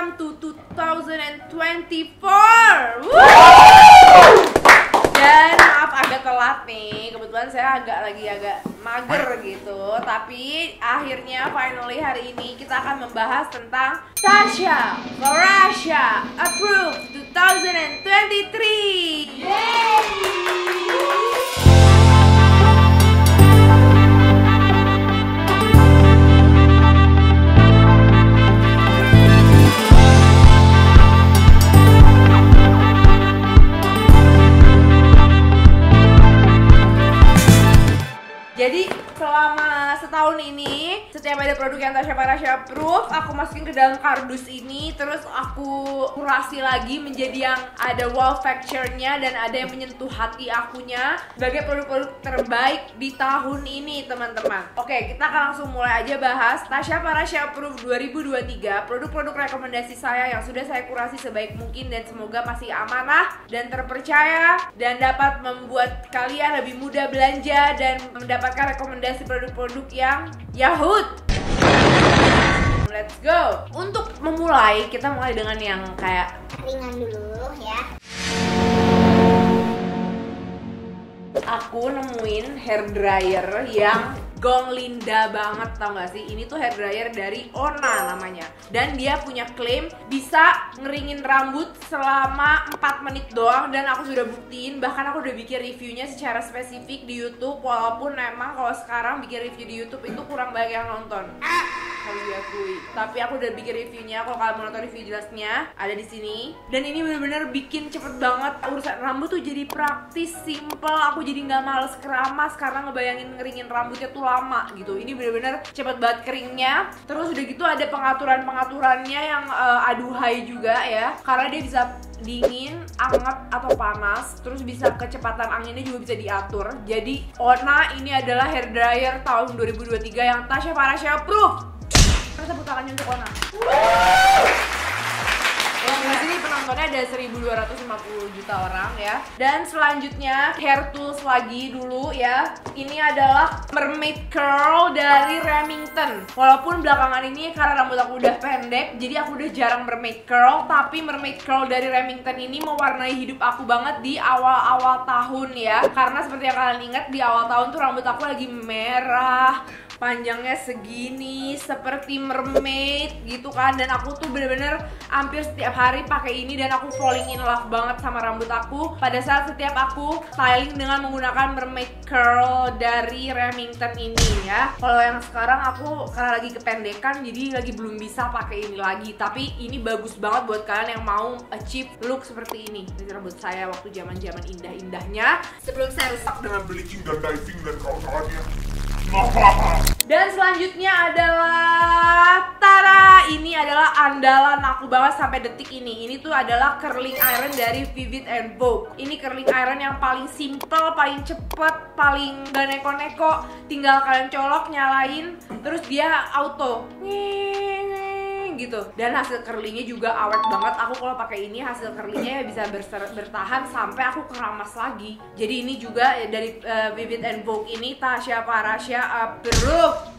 welcome to 2024. Dan maaf agak telat nih, kebetulan saya agak mager gitu. Tapi akhirnya finally hari ini kita akan membahas tentang Tasya Farasya Approved 2023. Jadi selama setahun ini setiap ada produk yang Tasya Farasya approve, aku masukin ke dalam kardus ini, terus aku kurasi lagi menjadi yang ada wow factor-nya dan ada yang menyentuh hati akunya sebagai produk-produk terbaik di tahun ini, teman-teman. Oke, kita akan langsung mulai aja bahas Tasya Farasya approve 2023, produk-produk rekomendasi saya yang sudah saya kurasi sebaik mungkin dan semoga masih amanah dan terpercaya dan dapat membuat kalian lebih mudah belanja dan mendapatkan rekomendasi produk-produk yang Yahut. Let's go. Untuk memulai, kita mulai dengan yang kayak ringan dulu ya. Aku nemuin hair dryer yang gong Linda banget, tau gak sih? Ini tuh hair dryer dari Ona namanya. Dan dia punya klaim bisa ngeringin rambut selama 4 menit doang. Dan aku sudah buktiin, bahkan aku udah bikin reviewnya secara spesifik di YouTube. Walaupun emang kalau sekarang bikin review di YouTube itu kurang banyak yang nonton, harus diakui. Tapi aku udah bikin reviewnya. Kalau kalian mau nonton review jelasnya ada di sini. Dan ini bener-bener bikin cepet banget. Urusan rambut tuh jadi praktis, simple. Aku jadi nggak males keramas karena ngebayangin ngeringin rambutnya tuh lama gitu. Ini bener-bener cepet banget keringnya. Terus udah gitu ada pengaturannya yang aduhai juga ya. Karena dia bisa dingin, hangat, atau panas. Terus bisa kecepatan anginnya juga bisa diatur. Jadi Ona ini adalah hair dryer tahun 2023 yang Tasya Farasya approve. Terus tepuk tangannya untuk Ona. Di sini penontonnya ada 1.250 juta orang ya. Dan selanjutnya hair tools lagi dulu ya. Ini adalah Mermaid Curl dari Remington. Walaupun belakangan ini karena rambut aku udah pendek, jadi aku udah jarang Mermaid Curl. Tapi Mermaid Curl dari Remington ini mewarnai hidup aku banget di awal-awal tahun ya. Karena seperti yang kalian ingat, di awal tahun tuh rambut aku lagi merah, panjangnya segini seperti mermaid gitu kan. Dan aku tuh bener-bener hampir setiap hari pakai ini dan aku falling in love banget sama rambut aku pada saat setiap aku styling dengan menggunakan Mermaid Curl dari Remington ini ya. Kalau yang sekarang aku karena lagi kependekan jadi lagi belum bisa pakai ini lagi. Tapi ini bagus banget buat kalian yang mau achieve look seperti ini. Ini rambut saya waktu zaman-zaman indah-indahnya sebelum saya rusak dengan bleaching dan dicing dan kawan-kawannya. Dan selanjutnya adalah Tara, ini adalah andalan aku banget sampai detik ini. Ini tuh adalah curling iron dari Vivid and Vogue. Ini curling iron yang paling simple, paling cepet, paling gak neko-neko. Tinggal kalian colok, nyalain, terus dia auto gitu. Dan hasil curlingnya juga awet banget. Aku kalau pakai ini hasil curlingnya bisa bertahan sampai aku keramas lagi. Jadi ini juga dari Vivid and Vogue ini Tasya Farasya approve.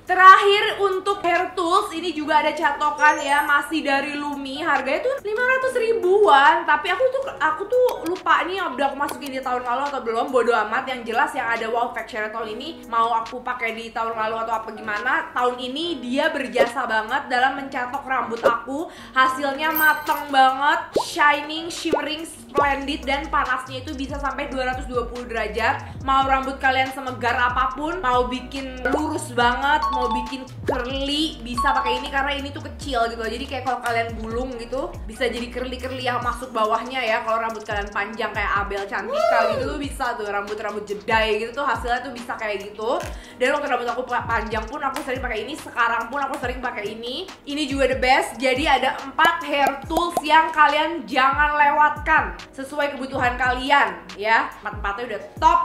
Terakhir untuk hair tools ini juga ada catokan ya, masih dari Lumi, harganya tuh 500 ribuan. Tapi aku tuh lupa nih udah aku masukin di tahun lalu atau belum, bodo amat. Yang jelas yang ada wow factor tahun ini mau aku pakai di tahun lalu atau apa gimana, tahun ini dia berjasa banget dalam mencatok rambut aku. Hasilnya mateng banget, shining, shimmering, splendid, dan panasnya itu bisa sampai 220 derajat. Mau rambut kalian semegar apapun, mau bikin lurus banget, mau bikin curly, bisa pakai ini karena ini tuh kecil gitu. Jadi kayak kalau kalian gulung gitu bisa jadi curly-curly yang masuk bawahnya ya. Kalau rambut kalian panjang kayak Abel Cantika gitu tuh bisa tuh, rambut-rambut jedai gitu tuh hasilnya tuh bisa kayak gitu. Dan waktu rambut aku panjang pun aku sering pakai ini, sekarang pun aku sering pakai ini. Ini juga the best. Jadi ada 4 hair tools yang kalian jangan lewatkan sesuai kebutuhan kalian ya. 4-4-nya udah top,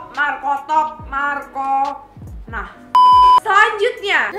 Marco. Nah, selanjutnya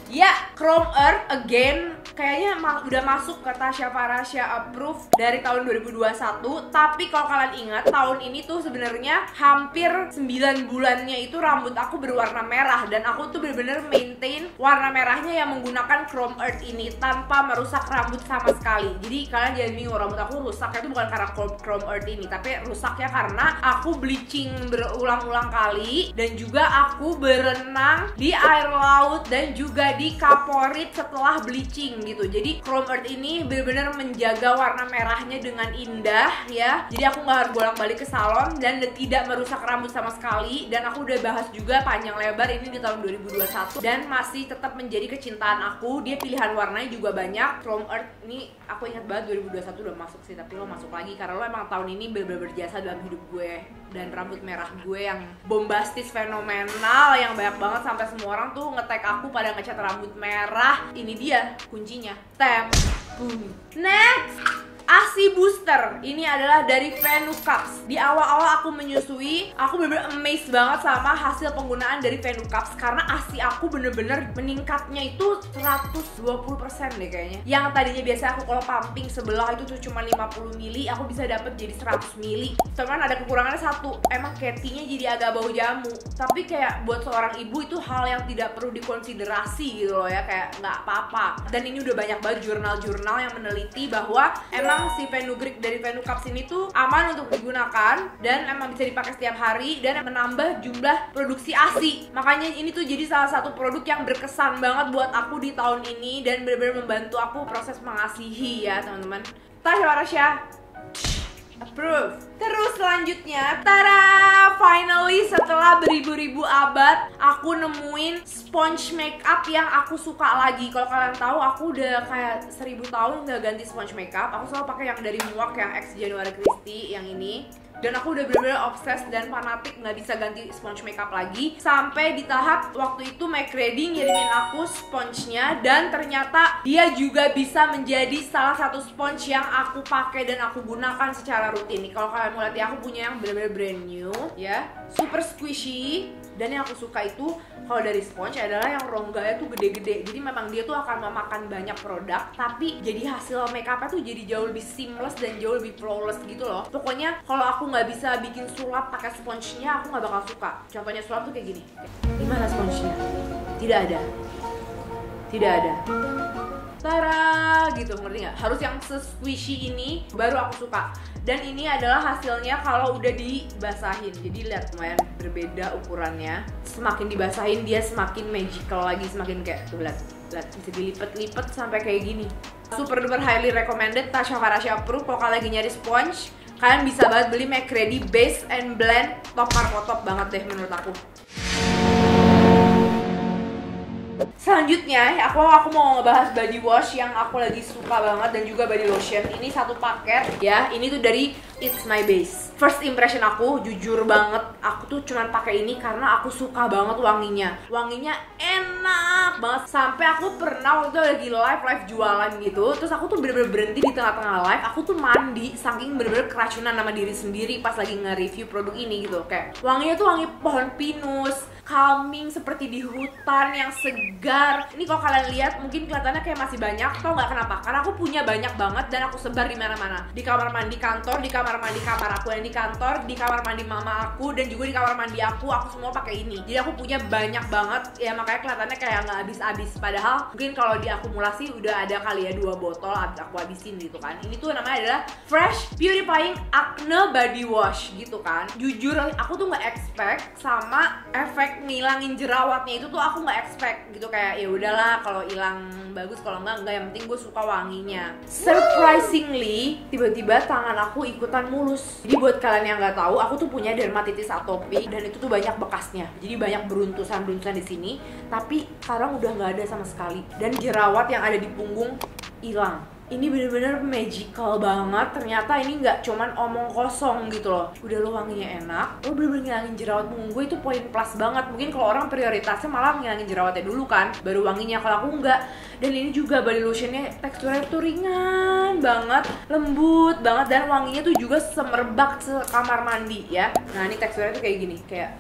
ya, Chrome Earth again. kayaknya udah masuk ke Tasya Farasya approve dari tahun 2021. Tapi kalau kalian ingat, tahun ini tuh sebenarnya hampir 9 bulannya itu rambut aku berwarna merah, dan aku tuh bener-bener maintain warna merahnya yang menggunakan Chrome Earth ini tanpa merusak rambut sama sekali. Jadi kalian jangan bingung, rambut aku rusaknya itu bukan karena Chrome Earth ini, tapi rusaknya karena aku bleaching berulang-ulang kali, dan juga aku berenang di air laut dan juga di kaporit setelah bleaching gitu. Jadi Chrome Earth ini benar-benar menjaga warna merahnya dengan indah ya. Jadi aku nggak harus bolak-balik ke salon dan tidak merusak rambut sama sekali. Dan aku udah bahas juga panjang lebar ini di tahun 2021 dan masih tetap menjadi kecintaan aku. Dia pilihan warnanya juga banyak. Chrome Earth ini aku ingat banget 2021 udah masuk sih, tapi lo masuk lagi karena lo emang tahun ini benar-benar berjasa dalam hidup gue. Dan rambut merah gue yang bombastis, fenomenal, yang banyak banget sampai semua orang tuh nge-tag aku pada ngecat rambut merah. Ini dia kuncinya. Tap. Boom. Next, ASI Booster. Ini adalah dari Venucaps. Di awal-awal aku menyusui, aku bener-bener amazed banget sama hasil penggunaan dari Venucaps, karena ASI aku bener-bener meningkatnya itu 120% deh kayaknya. Yang tadinya biasa aku kalau pumping sebelah itu tuh cuma 50 mili, aku bisa dapet jadi 100 mili. Cuman ada kekurangannya satu, emang Cathy-nya jadi agak bau jamu. Tapi kayak buat seorang ibu itu hal yang tidak perlu dikonsiderasi gitu loh ya, kayak nggak apa-apa. Dan ini udah banyak banget jurnal-jurnal yang meneliti bahwa emang si fenugreek dari Venucaps ini tuh aman untuk digunakan dan emang bisa dipakai setiap hari dan menambah jumlah produksi ASI. Makanya ini tuh jadi salah satu produk yang berkesan banget buat aku di tahun ini dan benar-benar membantu aku proses mengasihi ya teman-teman. Tasya Farasya approve. Terus selanjutnya, tada! Finally setelah beribu-ribu abad, aku nemuin sponge makeup yang aku suka lagi. Kalau kalian tahu, aku udah kayak 1000 tahun nggak ganti sponge makeup. Aku selalu pakai yang dari Muak, yang X January Christie, yang ini. Dan aku udah bener-bener obses dan fanatik nggak bisa ganti sponge makeup lagi. Sampai di tahap waktu itu McReady ngirimin aku sponge-nya, dan ternyata dia juga bisa menjadi salah satu sponge yang aku pakai dan aku gunakan secara rutin. Nih kalau kalian mau lihat ya, aku punya yang bener-bener brand new ya, super squishy. Dan yang aku suka itu kalau dari sponge adalah yang rongganya tuh gede-gede. Jadi memang dia tuh akan memakan banyak produk, tapi jadi hasil makeupnya tuh jadi jauh lebih seamless dan jauh lebih flawless gitu loh. Pokoknya kalau aku nggak bisa bikin sulap pakai sponge-nya, aku nggak bakal suka. Contohnya sulap tuh kayak gini. Gimana sponge-nya? Tidak ada. Tidak ada. Tara gitu, ngerti nggak? Harus yang squishy ini baru aku suka. Dan ini adalah hasilnya kalau udah dibasahin. Jadi lihat lumayan berbeda ukurannya. Semakin dibasahin dia semakin magical lagi, semakin kayak tuh lihat bisa dilipet-lipet sampai kayak gini. Super duper highly recommended, Tasya Farasya approve. Kalau kalian lagi nyari sponge, kalian bisa banget beli McReady Base and Blend, top markotop banget deh menurut aku. Selanjutnya, aku mau ngebahas body wash yang aku lagi suka banget dan juga body lotion. Ini satu paket ya, ini tuh dari It's My Base. First impression aku, jujur banget, aku tuh cuman pakai ini karena aku suka banget wanginya. Wanginya enak banget. Sampai aku pernah waktu itu lagi live jualan gitu, terus aku tuh bener-bener berhenti di tengah-tengah live. Aku tuh mandi, saking bener-bener keracunan sama diri sendiri pas lagi nge-review produk ini gitu. Kayak wanginya tuh wangi pohon pinus, calming seperti di hutan yang segar. Ini kalau kalian lihat mungkin kelihatannya kayak masih banyak, tau nggak kenapa? Karena aku punya banyak banget dan aku sebar di mana-mana. Di kamar mandi kantor, di kamar mandi kamar aku yang di kantor, di kamar mandi mama aku, dan juga di kamar mandi aku semua pakai ini. Jadi aku punya banyak banget ya, makanya kelihatannya kayak nggak habis-habis. Padahal mungkin kalau diakumulasi udah ada kali ya 2 botol aku habisin gitu kan. Ini tuh namanya adalah Fresh Purifying Acne Body Wash gitu kan. Jujur aku tuh nggak expect sama efek ngilangin jerawatnya itu tuh aku nggak expect gitu, kayak ya udahlah kalau hilang bagus, kalau enggak yang penting gue suka wanginya. Surprisingly tiba-tiba tangan aku ikutan mulus. Jadi buat kalian yang nggak tahu, aku tuh punya dermatitis atopik dan itu tuh banyak bekasnya, jadi banyak beruntusan-beruntusan di sini, tapi sekarang udah nggak ada sama sekali dan jerawat yang ada di punggung hilang. Ini bener-bener magical banget. Ternyata ini nggak cuman omong kosong gitu loh. Udah lo wanginya enak, lo bener-bener ngilangin jerawat punggung gue, itu poin plus banget. Mungkin kalau orang prioritasnya malah ngilangin jerawatnya dulu kan, baru wanginya. Kalau aku nggak. Dan ini juga body lotionnya teksturnya tuh ringan banget, lembut banget, dan wanginya tuh juga semerbak sekamar mandi ya. Nah ini teksturnya tuh kayak gini, kayak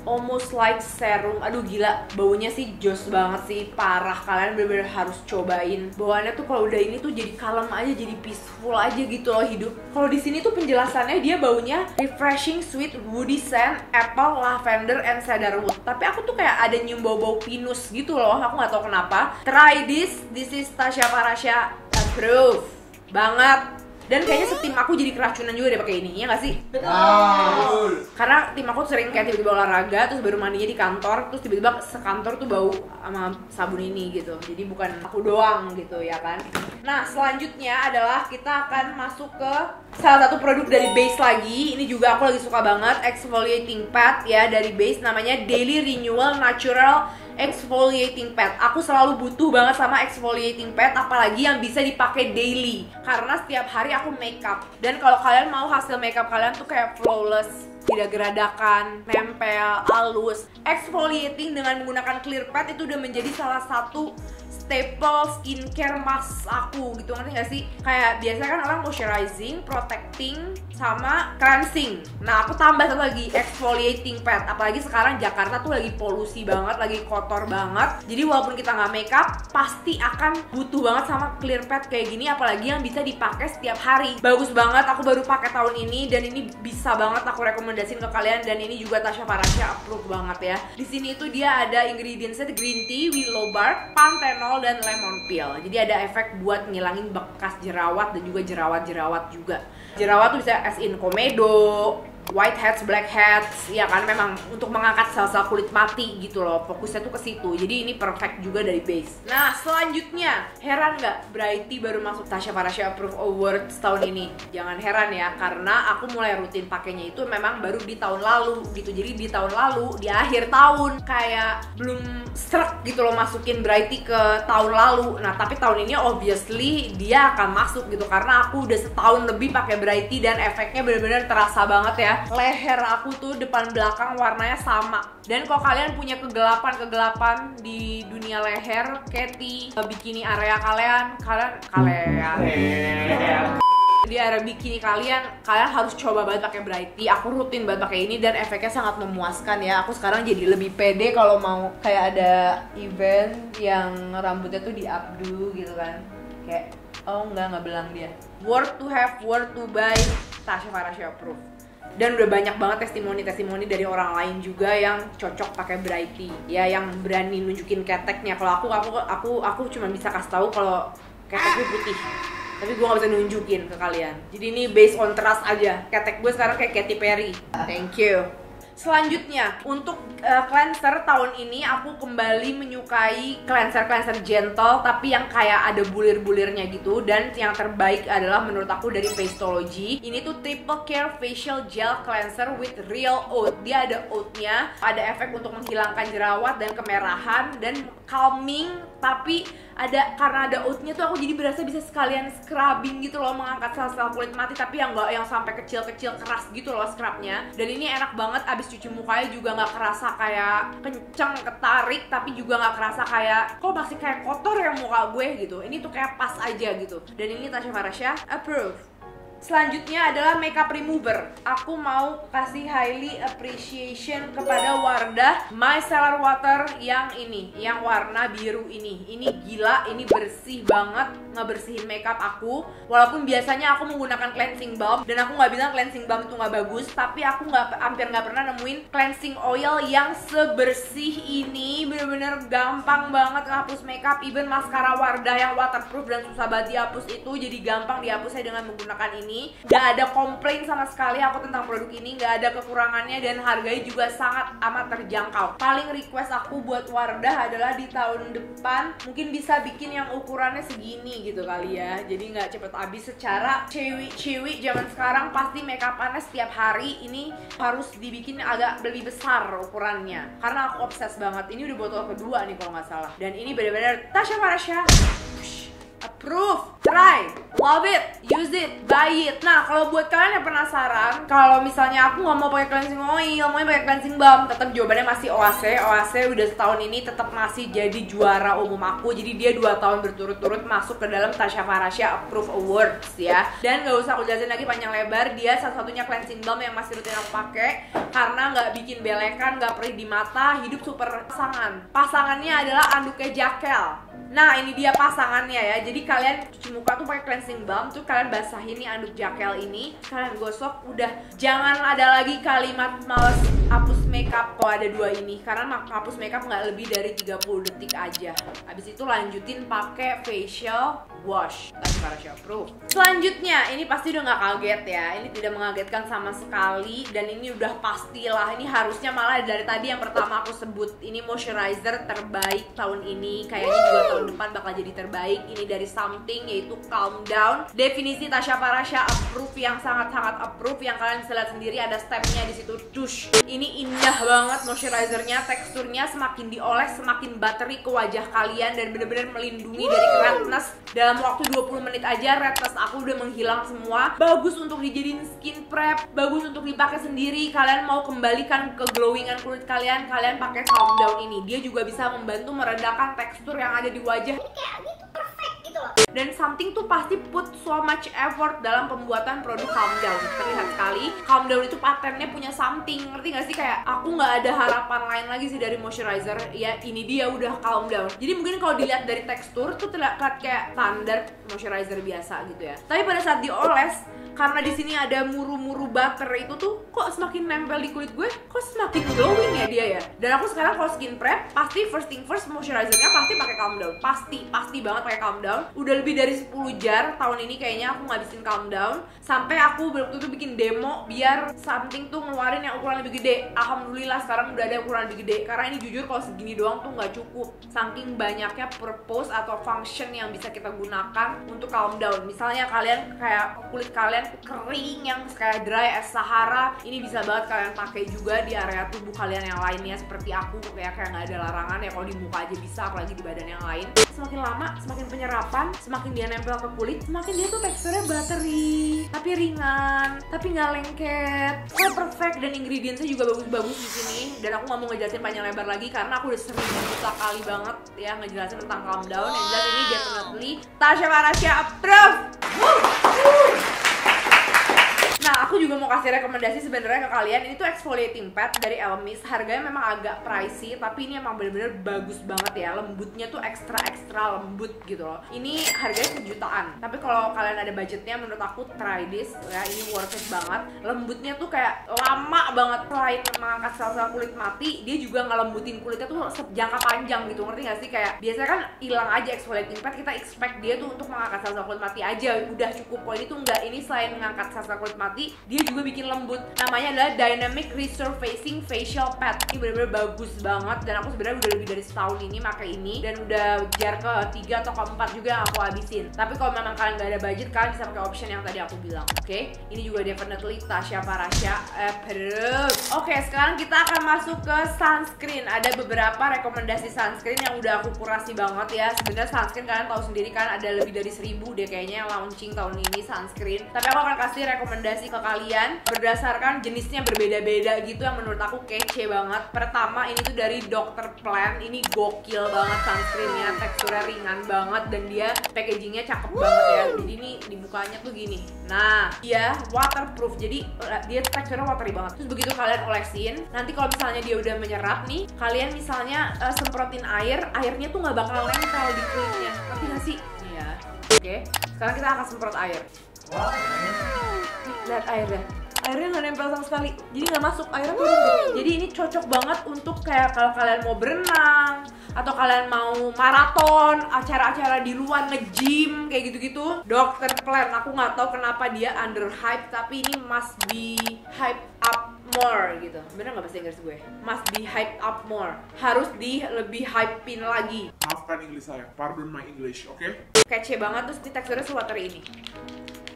almost like serum. Aduh gila, baunya sih jos banget sih, parah. Kalian bener-bener harus cobain. Bawaannya tuh kalau udah ini tuh jadi kalem aja, jadi peaceful aja gitu loh hidup. Kalau di sini tuh penjelasannya dia baunya refreshing sweet woody scent, apple, lavender, and cedarwood. Tapi aku tuh kayak ada nyium bau-bau pinus gitu loh, aku nggak tahu kenapa. Try this is Tasya Farahsya approve banget. Dan kayaknya setim aku jadi keracunan juga deh pakai ini, ya nggak sih? Betul. Karena tim aku sering kayak tiba-tiba olahraga, terus baru mandinya di kantor, terus tiba-tiba sekantor tuh bau sama sabun ini gitu. Jadi bukan aku doang gitu ya kan. Nah selanjutnya adalah kita akan masuk ke salah satu produk dari Base lagi. Ini juga aku lagi suka banget, exfoliating pad ya dari Base, namanya Daily Renewal Natural Exfoliating Pad. Aku selalu butuh banget sama exfoliating pad, apalagi yang bisa dipakai daily. Karena setiap hari aku makeup. Dan kalau kalian mau hasil makeup kalian tuh kayak flawless, tidak geradakan, nempel, halus, exfoliating dengan menggunakan clear pad itu udah menjadi salah satu staple skincare mask aku gitu, ngerti gak sih? Kayak biasanya kan orang moisturizing, protecting, sama cleansing. Nah aku tambah satu lagi, exfoliating pad. Apalagi sekarang Jakarta tuh lagi polusi banget, lagi kotor banget. Jadi walaupun kita nggak makeup, pasti akan butuh banget sama clear pad kayak gini. Apalagi yang bisa dipakai setiap hari. Bagus banget, aku baru pakai tahun ini dan ini bisa banget aku rekomendasiin ke kalian. Dan ini juga Tasya Farahsya approve banget ya. Di sini itu dia ada ingredientsnya green tea, willow bark, panthenol, dan lemon peel. Jadi ada efek buat ngilangin bekas jerawat dan juga jerawat-jerawat juga. Jerawat tuh bisa as in komedo, whiteheads, blackheads, ya kan, memang untuk mengangkat sel-sel kulit mati gitu loh. Fokusnya tuh ke situ. Jadi ini perfect juga dari Base. Nah, selanjutnya, heran nggak Brighty baru masuk Tasya Farahsya Approve Awards tahun ini? Jangan heran ya, karena aku mulai rutin pakainya itu memang baru di tahun lalu gitu. Jadi di tahun lalu, di akhir tahun kayak belum srek gitu loh masukin Brighty ke tahun lalu. Nah, tapi tahun ini obviously dia akan masuk gitu karena aku udah setahun lebih pakai Brighty dan efeknya bener-bener terasa banget ya. Leher aku tuh depan belakang warnanya sama. Dan kalau kalian punya kegelapan di dunia leher, Katy, bikini area kalian di area bikini kalian harus coba banget pakai Brighty. Aku rutin banget pakai ini dan efeknya sangat memuaskan ya. Aku sekarang jadi lebih pede kalau mau kayak ada event yang rambutnya tuh di updo gitu kan. Kayak oh nggak belang dia. Worth to have, worth to buy, Tasya Farahsya Approve. Dan udah banyak banget testimoni dari orang lain juga yang cocok pakai Brighty ya, yang berani nunjukin keteknya. Kalau aku cuma bisa kasih tahu kalau ketek gue putih, tapi gue gak bisa nunjukin ke kalian. Jadi ini based on trust aja. Ketek gue sekarang kayak Katy Perry. Thank you. Selanjutnya, untuk cleanser tahun ini aku kembali menyukai cleanser gentle tapi yang kayak ada bulir-bulirnya gitu. Dan yang terbaik adalah menurut aku dari Pastology. Ini tuh Triple Care Facial Gel Cleanser with Real Oat. Dia ada oatnya, ada efek untuk menghilangkan jerawat dan kemerahan dan calming. Tapi karena ada oatnya tuh aku jadi berasa bisa sekalian scrubbing gitu loh, mengangkat sel-sel kulit mati, tapi yang nggak yang sampai kecil-kecil keras gitu loh scrubnya. Dan ini enak banget, abis cuci mukanya juga nggak kerasa kayak kenceng ketarik, tapi juga nggak kerasa kayak kok masih kayak kotor ya muka gue gitu. Ini tuh kayak pas aja gitu. Dan ini Tasya Farahsya approve. Selanjutnya adalah makeup remover. Aku mau kasih highly appreciation kepada Wardah Micellar Water yang ini, yang warna biru ini. Ini gila, ini bersih banget, ngebersihin makeup aku. Walaupun biasanya aku menggunakan cleansing balm, dan aku nggak bilang cleansing balm itu nggak bagus, tapi aku hampir nggak pernah nemuin cleansing oil yang sebersih ini. Bener-bener gampang banget ngapus makeup. Even maskara Wardah yang waterproof dan susah banget dihapus itu jadi gampang dihapusnya dengan menggunakan ini. Gak ada komplain sama sekali aku tentang produk ini, gak ada kekurangannya, dan harganya juga sangat amat terjangkau. Paling request aku buat Wardah adalah di tahun depan mungkin bisa bikin yang ukurannya segini gitu kali ya, jadi gak cepet habis. Secara cewek zaman sekarang pasti makeupannya setiap hari, ini harus dibikin agak lebih besar ukurannya karena aku obses banget. Ini udah botol kedua nih kalau nggak salah, dan ini benar-benar Tasya Farahsya proof, try, love it, use it, buy it. Nah, kalau buat kalian yang penasaran, kalau misalnya aku nggak mau pakai cleansing oil, mau pakai cleansing balm, tetap jawabannya masih OAC. OAC udah setahun ini tetap masih jadi juara umum aku. Jadi dia 2 tahun berturut-turut masuk ke dalam Tasya Farahsya Approved Awards ya. Dan nggak usah aku jelasin lagi panjang lebar, dia satu-satunya cleansing balm yang masih rutin aku pakai karena nggak bikin belekan, nggak perih di mata, hidup super pasangan. Pasangannya adalah anduknya Jakel. Nah, ini dia pasangannya ya. Jadi kalian cuci muka tuh pakai cleansing balm, tuh kalian basahin nih anduk Jakel ini, kalian gosok, udah jangan ada lagi kalimat males hapus makeup kalau ada 2 ini, karena hapus makeup nggak lebih dari 30 detik aja. Habis itu lanjutin pakai facial wash Tasya Farahsya Approved. Selanjutnya, ini pasti udah nggak kaget ya. Ini tidak mengagetkan sama sekali, dan ini udah pastilah. Ini harusnya malah dari tadi yang pertama aku sebut, ini moisturizer terbaik tahun ini. Kayaknya juga tahun depan bakal jadi terbaik. Ini dari Something, yaitu Calm Down. Definisi Tasya Farahsya Approved yang sangat-sangat approved, yang kalian bisa lihat sendiri ada stepnya di situ. Tush. Ini indah banget moisturizernya, teksturnya semakin dioles semakin buttery ke wajah kalian dan bener-bener melindungi dari redness. Dalam waktu 20 menit aja redness aku udah menghilang semua. Bagus untuk dijadiin skin prep, bagus untuk dipakai sendiri. Kalian mau kembalikan ke glowingan kulit kalian, kalian pakai Calm Down ini. Dia juga bisa membantu meredakan tekstur yang ada di wajah. Kayak gitu, perfect gitu loh. Dan Something tuh pasti put so much effort dalam pembuatan produk Calm Down. Terlihat sekali, Calm Down itu patennya punya Something. Ngerti gak sih? Kayak aku nggak ada harapan lain lagi sih dari moisturizer. Ya ini dia udah Calm Down. Jadi mungkin kalau dilihat dari tekstur tuh terlihat kayak standar moisturizer biasa gitu ya. Tapi pada saat dioles, karena di sini ada muru-muru butter itu tuh kok semakin nempel di kulit gue, kok semakin glowing ya dia ya. Dan aku sekarang kalau skin prep pasti first thing first moisturizernya pasti pakai Calm Down. Pasti banget pakai Calm Down. Udah lebih dari 10 jar tahun ini kayaknya aku ngabisin Calm Down. Sampai aku waktu itu bikin demo biar Something tuh ngeluarin yang ukuran lebih gede. Alhamdulillah sekarang udah ada ukuran lebih gede. Karena ini jujur kalau segini doang tuh nggak cukup. Saking banyaknya purpose atau function yang bisa kita gunakan untuk Calm Down. Misalnya kalian kayak kulit kalian kering yang kayak dry as Sahara, ini bisa banget kalian pakai juga di area tubuh kalian yang lainnya seperti aku, kayak nggak ada larangan ya kalau di muka aja bisa, apalagi di badan yang lain. Semakin lama, semakin penyerapan, semakin dia nempel ke kulit, semakin dia tuh teksturnya buttery, tapi ringan, tapi nggak lengket, perfect. Dan ingredientsnya juga bagus-bagus di sini. Dan aku nggak mau ngejelasin panjang lebar lagi karena aku udah sering juta kali banget ya ngejelasin tentang Calm Down. Yang jelas ini definitely Tasya Farahsya Approved. Nah, aku juga mau kasih rekomendasi sebenarnya ke kalian. Ini tuh exfoliating pad dari Elmis. Harganya memang agak pricey, tapi ini emang bener-bener bagus banget ya. Lembutnya tuh ekstra lembut gitu loh. Ini harganya 1 jutaan. Tapi kalau kalian ada budgetnya, menurut aku try this ya. Ini worth it banget. Lembutnya tuh kayak lama banget. Selain mengangkat sel-sel kulit mati, dia juga ngelembutin kulitnya tuh jangka panjang gitu. Ngerti gak sih? Kayak biasanya kan hilang aja exfoliating pad, kita expect dia tuh untuk mengangkat sel-sel kulit mati aja. Udah cukup. Kok ini tuh enggak. Ini selain mengangkat sel-sel kulit mati, dia juga bikin lembut. Namanya adalah Dynamic Resurfacing Facial Pad. Ini bener-bener bagus banget. Dan aku sebenarnya udah lebih dari setahun ini pakai ini. Dan udah jar ke-3 atau ke-4 juga yang aku habisin. Tapi kalau memang kalian gak ada budget, kalian bisa pakai option yang tadi aku bilang. Oke, ini juga definitely Tasya Farahsya Approved. Oke, sekarang kita akan masuk ke sunscreen. Ada beberapa rekomendasi sunscreen yang udah aku kurasi banget ya. Sebenarnya sunscreen kalian tahu sendiri kan, ada lebih dari 1000 deh kayaknya yang launching tahun ini sunscreen. Tapi aku akan kasih rekomendasi ke kalian berdasarkan jenisnya berbeda-beda gitu yang menurut aku kece banget. Pertama, ini tuh dari Dr. Plant. Ini gokil banget sunscreennya, teksturnya ringan banget dan dia packagingnya cakep banget ya. Jadi ini dibukanya tuh gini. Nah, dia waterproof, jadi dia teksturnya watery banget. Terus begitu kalian olesin, nanti kalau misalnya dia udah menyerap nih, kalian misalnya semprotin air, airnya tuh nggak bakal nempel di kulitnya. Ngerti nggak sih? Iya. Oke, sekarang kita akan semprot air. Lihat airnya nggak nempel sama sekali, jadi nggak masuk, airnya turun. Jadi ini cocok banget untuk kayak kalau kalian mau berenang atau kalian mau maraton, acara-acara di luar, nge-gym kayak gitu-gitu. Dr. Plant, aku nggak tahu kenapa dia under hype, tapi ini must be hype up more gitu. Bener nggak bahasa Inggris gue? Must be hype up more. Harus lebih hype-in lagi. Maafkan Inggris saya, pardon my English, oke? Kece banget, terus di teksturnya sewatery ini.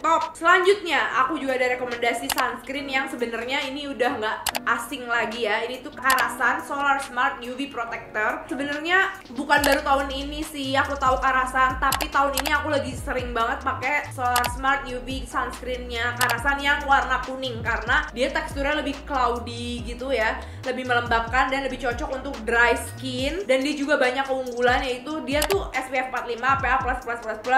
mantap. Selanjutnya aku juga ada rekomendasi sunscreen yang sebenarnya ini udah nggak asing lagi ya. Ini tuh Karasan Solar Smart UV Protector. Sebenarnya bukan baru tahun ini sih aku tahu Karasan, tapi tahun ini aku lagi sering banget pakai Solar Smart UV sunscreennya Karasan yang warna kuning karena dia teksturnya lebih cloudy gitu ya, lebih melembabkan dan lebih cocok untuk dry skin. Dan dia juga banyak keunggulan, yaitu dia tuh SPF 45, PA++++,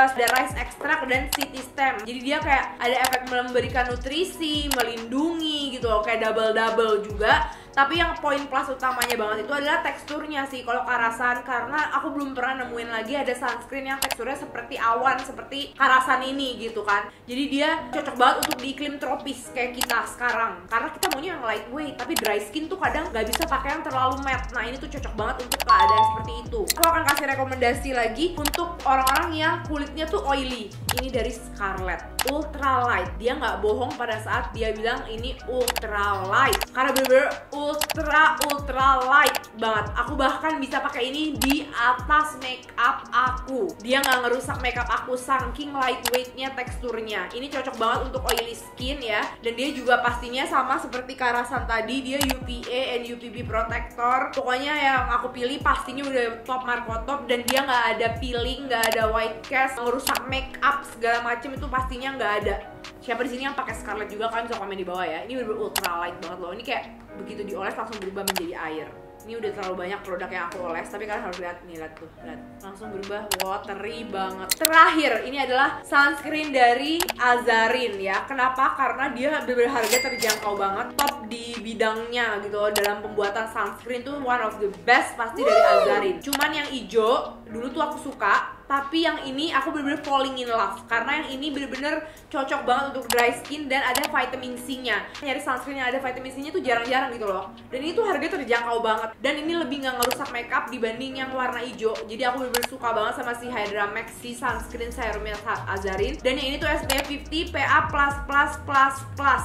ada rice extract dan city stem. Jadi dia kayak ada efek memberikan nutrisi, melindungi gitu loh, kayak double juga. Tapi yang poin plus utamanya banget itu adalah teksturnya sih kalau Karasan, karena aku belum pernah nemuin lagi ada sunscreen yang teksturnya seperti awan seperti Karasan ini gitu kan. Jadi dia cocok banget untuk di iklim tropis kayak kita sekarang, karena kita maunya yang lightweight tapi dry skin tuh kadang nggak bisa pakai yang terlalu matte. Nah ini tuh cocok banget untuk keadaan seperti itu. Aku akan kasih rekomendasi lagi untuk orang-orang yang kulitnya tuh oily. Ini dari Scarlett Ultra Light. Dia nggak bohong pada saat dia bilang ini ultra light, karena bener-bener ultra light banget. Aku bahkan bisa pakai ini di atas makeup aku. Dia nggak ngerusak makeup aku saking lightweightnya teksturnya. Ini cocok banget untuk oily skin ya. Dan dia juga pastinya sama seperti Karasan tadi, dia UVA and UVB protector. Pokoknya yang aku pilih pastinya udah top markotop, dan dia nggak ada peeling, nggak ada white cast, ngerusak makeup segala macem itu pastinya nggak ada. Siapa di sini yang pakai Scarlett juga, kalian bisa komen di bawah ya. Ini bener-bener ultra light banget loh. Ini kayak begitu dioles langsung berubah menjadi air. Ini udah terlalu banyak produk yang aku oles, tapi kalian harus lihat nih, lihat tuh, lihat. Langsung berubah watery banget. Terakhir, ini adalah sunscreen dari Azarin ya. Kenapa? Karena dia bener-bener harga terjangkau banget, top di bidangnya gitu. Dalam pembuatan sunscreen tuh one of the best pasti dari Azarin. Cuman yang hijau dulu tuh aku suka, tapi yang ini aku bener-bener falling in love karena yang ini bener-bener cocok banget untuk dry skin dan ada vitamin C-nya. Nyari sunscreen yang ada vitamin C-nya tuh jarang-jarang gitu loh. Dan ini tuh harga terjangkau banget, dan ini lebih nggak ngerusak makeup dibanding yang warna hijau. Jadi aku bener-bener suka banget sama si Hydra Max si sunscreen serumnya Azarin. Dan yang ini tuh SPF 50 PA+++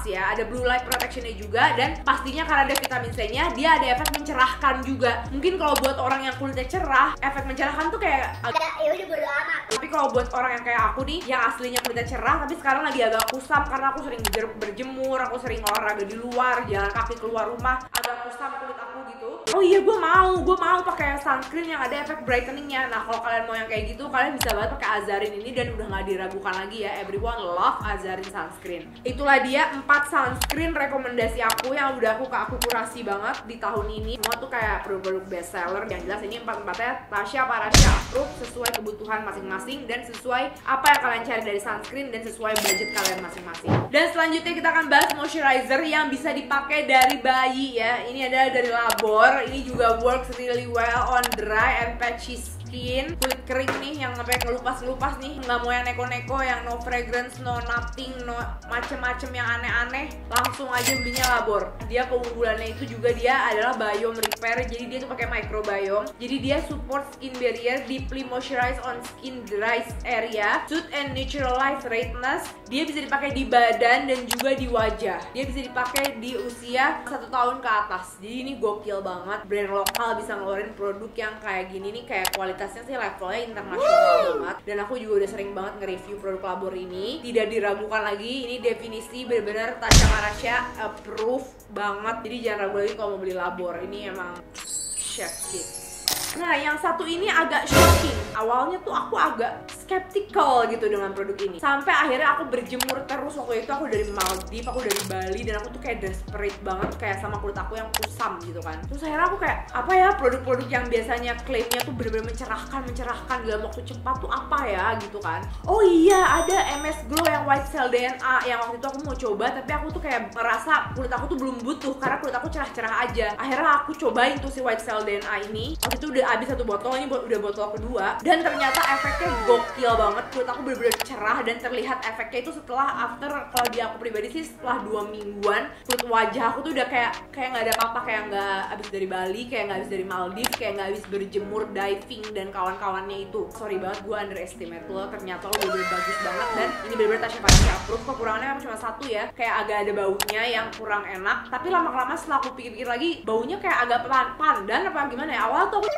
ya. Ada blue light protectionnya juga, dan pastinya karena ada vitamin C-nya dia ada efek mencerahkan juga. Mungkin kalau buat orang yang kulitnya cerah, efek mencerahkan tuh kayak ya udah bodo amat. Tapi kalau buat orang yang kayak aku nih, yang aslinya kulitnya cerah tapi sekarang lagi agak kusam karena aku sering berjemur, aku sering olahraga di luar, jalan kaki keluar rumah, agak kusam kulit aku gitu. Oh iya, gue mau pakai sunscreen yang ada efek brightening-nya. Nah kalau kalian mau yang kayak gitu, kalian bisa banget pakai Azarin ini, dan udah nggak diragukan lagi ya. Everyone love Azarin sunscreen. Itulah dia 4 sunscreen rekomendasi aku yang udah aku kurasi banget di tahun ini. Semua tuh kayak produk-produk best seller. Yang jelas ini 4-4-nya Tasya Parasya approve sesuai kebutuhan masing-masing dan sesuai apa yang kalian cari dari sunscreen dan sesuai budget kalian masing-masing. Dan selanjutnya kita akan bahas moisturizer yang bisa dipakai dari bayi ya. Ini adalah dari Labor. Ini juga works really well on dry and patchy skin. Kulit kering nih yang sampai ngelupas-ngelupas nih, nggak mau yang neko-neko, yang no fragrance, no nothing, no macem-macem yang aneh-aneh, langsung aja belinya Labor. Dia keunggulannya itu juga dia adalah biome repair. Jadi dia tuh pakai microbiome. Jadi dia support skin barrier, deeply moisturize on skin dry area, soothe and neutralize redness. Dia bisa dipakai di badan dan juga di wajah. Dia bisa dipakai di usia 1 tahun ke atas. Jadi ini gokil banget. Brand lokal bisa ngeluarin produk yang kayak gini nih, kayak kualitasnya sih levelnya internasional banget. Dan aku juga udah sering banget nge-review produk Labor ini. Tidak diragukan lagi, ini definisi bener-bener Tasya Parasya approve banget. Jadi jangan ragu lagi kalau mau beli Labor. Ini emang chef kiss. Nah yang satu ini agak shocking. Awalnya tuh aku agak skeptical gitu dengan produk ini, sampai akhirnya aku berjemur terus. Waktu itu aku dari Maldives, aku dari Bali, dan aku tuh kayak desperate banget kayak sama kulit aku yang kusam gitu kan. Terus akhirnya aku kayak, apa ya produk-produk yang biasanya klaimnya tuh bener-bener mencerahkan dalam waktu cepat tuh apa ya gitu kan. Oh iya, ada MS Glow yang White Cell DNA yang waktu itu aku mau coba, tapi aku tuh kayak merasa kulit aku tuh belum butuh karena kulit aku cerah-cerah aja. Akhirnya aku cobain tuh si White Cell DNA ini. Waktu itu udah habis 1 botol, ini udah botol kedua, dan ternyata efeknya gokil banget. Kulit aku bener-bener cerah dan terlihat efeknya itu setelah after, kalau di aku pribadi sih setelah 2 mingguan kulit wajah aku tuh udah kayak nggak ada apa-apa, kayak nggak habis dari Bali, kayak nggak habis dari Maldives, kayak nggak habis berjemur, diving dan kawan-kawannya itu. Sorry banget, gue underestimate lo, ternyata lo bener-bener bagus banget. Dan ini bener-bener Tasya Parasya approve. Kekurangannya cuma 1 ya, kayak agak ada baunya yang kurang enak, tapi lama-lama setelah aku pikir-pikir lagi, baunya kayak agak pandan apa gimana ya. Awal tuh aku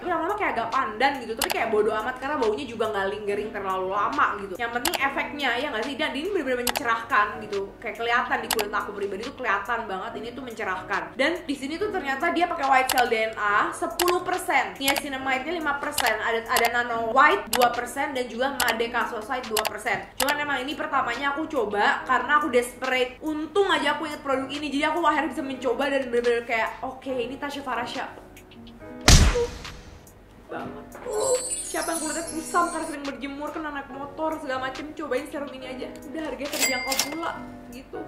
lama-lama kayak agak pandan gitu, tapi kayak bodo amat karena baunya juga juga nggak lingering terlalu lama gitu. Yang penting efeknya ya nggak sih, dan ini benar-benar mencerahkan gitu, kayak kelihatan di kulit aku pribadi tuh kelihatan banget ini tuh mencerahkan. Dan di sini tuh ternyata dia pakai white cell DNA 10%, niacinamide-nya 5%, ada nano white 2% dan juga madecasoside 2%. Cuman emang ini pertamanya aku coba karena aku desperate. Untung aja aku inget produk ini, jadi aku akhirnya bisa mencoba dan bener-bener kayak oke, ini Tasya Farasya banget. Siapa yang kulitnya kusam karena sering berjemur, kena naik motor segala macem, cobain serum ini aja. Udah harganya terjangkau pula gitu.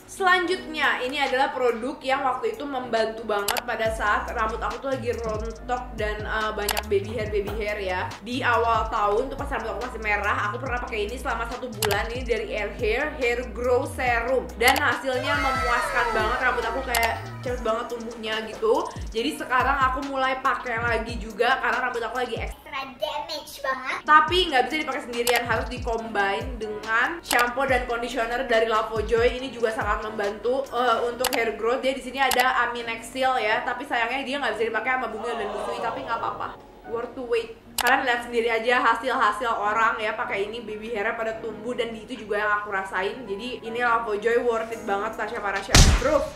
Selanjutnya, ini adalah produk yang waktu itu membantu banget pada saat rambut aku tuh lagi rontok dan banyak baby hair ya. Di awal tahun tuh pas rambut aku masih merah, aku pernah pakai ini selama 1 bulan. Ini dari Hair Grow Serum, dan hasilnya memuaskan banget. Rambut aku kayak cepet banget tumbuhnya gitu. Jadi sekarang aku mulai pakai lagi juga karena rambut aku lagi extra damage banget. Tapi nggak bisa dipakai sendirian, harus di-combine dengan shampoo dan conditioner dari Lavojoy. Ini juga sangat membantu untuk hair growth. Dia di sini ada aminexil ya, tapi sayangnya dia nggak bisa dipakai sama Bumil dan Busui, tapi nggak apa-apa, worth to wait. Kalian lihat sendiri aja hasil orang ya pakai ini, baby hairnya pada tumbuh, dan itu juga yang aku rasain. Jadi ini Lavojoy worth it banget, Tasya Farasya approve.